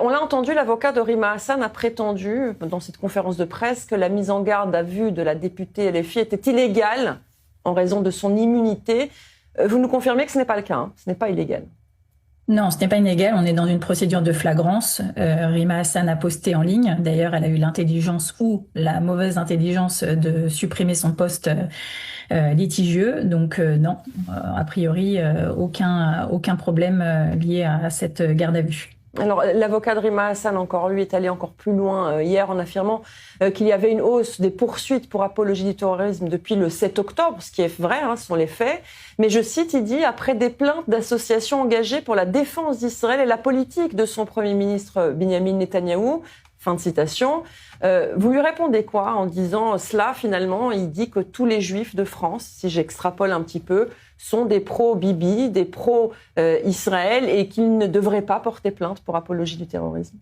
On l'a entendu, l'avocat de Rima Hassan a prétendu, dans cette conférence de presse, que la mise en garde à vue de la députée LFI était illégale en raison de son immunité. Vous nous confirmez que ce n'est pas le cas, hein, ce n'est pas illégal? Non, ce n'est pas illégal. On est dans une procédure de flagrance. Rima Hassan a posté en ligne. D'ailleurs, elle a eu l'intelligence ou la mauvaise intelligence de supprimer son post litigieux. Donc non, a priori, aucun problème lié à cette garde à vue. Alors, l'avocat de Rima Hassan, encore lui, est allé encore plus loin hier en affirmant qu'il y avait une hausse des poursuites pour apologie du terrorisme depuis le 7 octobre, ce qui est vrai, hein, ce sont les faits. Mais je cite, il dit, après des plaintes d'associations engagées pour la défense d'Israël et la politique de son Premier ministre Benyamin Netanyahou. Fin de citation. Vous lui répondez quoi en disant cela, finalement, il dit que tous les juifs de France, si j'extrapole un petit peu, sont des pro-Bibi, des pro-Israël et qu'ils ne devraient pas porter plainte pour apologie du terrorisme?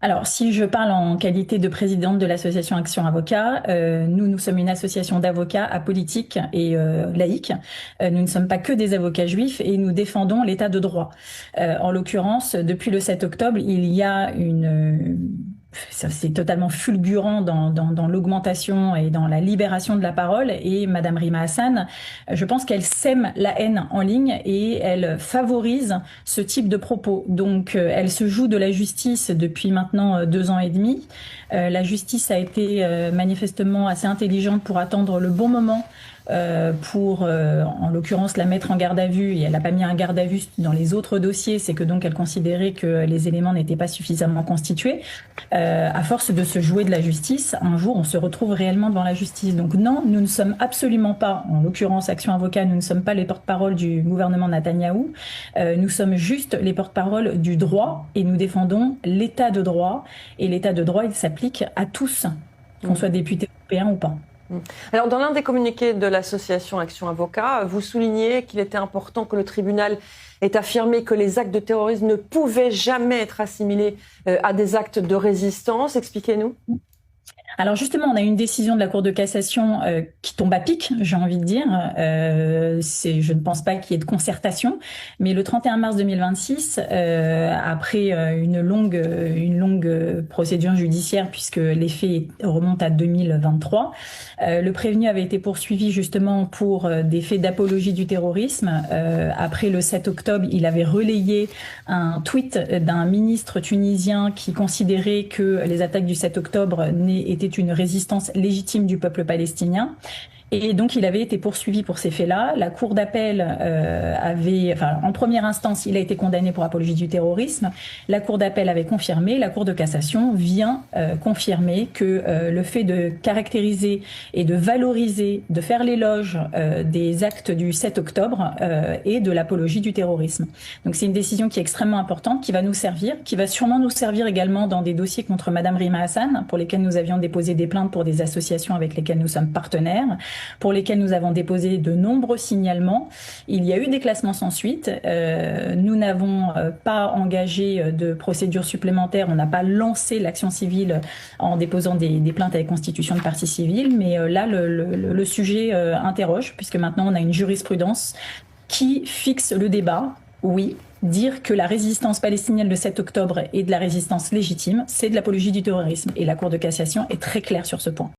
Alors, si je parle en qualité de présidente de l'association Action Avocat, nous sommes une association d'avocats apolitiques et laïques. Nous ne sommes pas que des avocats juifs et nous défendons l'état de droit. En l'occurrence, depuis le 7 octobre, il y a c'est totalement fulgurant dans l'augmentation et dans la libération de la parole. Et Madame Rima Hassan, je pense qu'elle sème la haine en ligne et elle favorise ce type de propos. Donc, elle se joue de la justice depuis maintenant 2 ans et demi. La justice a été manifestement assez intelligente pour attendre le bon moment pour, en l'occurrence, la mettre en garde à vue. Et elle n'a pas mis un garde à vue dans les autres dossiers. C'est que donc elle considérait que les éléments n'étaient pas suffisamment constitués. À force de se jouer de la justice, un jour, on se retrouve réellement devant la justice. Donc non, nous ne sommes absolument pas, en l'occurrence Action Avocat, nous ne sommes pas les porte-parole du gouvernement Netanyahou. Nous sommes juste les porte-parole du droit et nous défendons l'état de droit. Et l'état de droit, il s'applique à tous, qu'on soit député européen ou pas. Alors, dans l'un des communiqués de l'association Action Avocat, vous soulignez qu'il était important que le tribunal ait affirmé que les actes de terrorisme ne pouvaient jamais être assimilés à des actes de résistance. Expliquez-nous. Alors justement, on a une décision de la Cour de cassation qui tombe à pic, j'ai envie de dire. Je ne pense pas qu'il y ait de concertation, mais le 31 mars 2026, après une longue procédure judiciaire, puisque les faits remontent à 2023, le prévenu avait été poursuivi justement pour des faits d'apologie du terrorisme. Après le 7 octobre, il avait relayé un tweet d'un ministre tunisien qui considérait que les attaques du 7 octobre étaient une résistance légitime du peuple palestinien. Et donc, il avait été poursuivi pour ces faits-là. La Cour d'appel en première instance, il a été condamné pour apologie du terrorisme. La Cour d'appel avait confirmé. La Cour de cassation vient confirmer que le fait de caractériser et de valoriser, de faire l'éloge des actes du 7 octobre et de l'apologie du terrorisme. Donc, c'est une décision qui est extrêmement importante, qui va nous servir, qui va sûrement nous servir également dans des dossiers contre Madame Rima Hassan, pour lesquels nous avions déposé des plaintes pour des associations avec lesquelles nous sommes partenaires, pour lesquels nous avons déposé de nombreux signalements. Il y a eu des classements sans suite. Nous n'avons pas engagé de procédure supplémentaire. On n'a pas lancé l'action civile en déposant des plaintes avec constitution de partie civile. Mais là, le sujet interroge, puisque maintenant on a une jurisprudence qui fixe le débat. Oui, dire que la résistance palestinienne le 7 octobre est de la résistance légitime, c'est de l'apologie du terrorisme. Et la Cour de cassation est très claire sur ce point.